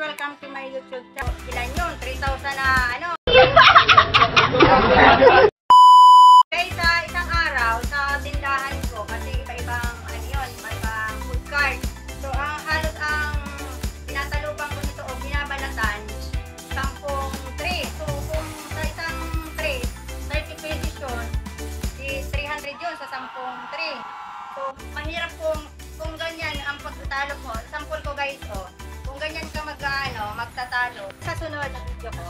welcome to my YouTube channel. Ilan yun? 3,000 na ano? Guys, sa isang araw, sa tindahan ko, kasi iba-ibang ano yun, iba-ibang food cart. So, halos ang tinatalupang ko nito o binabalatan, 10 tray. So, kung sa isang tray, 30 pesos yun, 300 yun sa 10 tray. So, mahirap kung ganyan ang pagtatalo mo. Sample ko guys, oh. Kung ganyan ka magtatalo, sa sunod na video ko,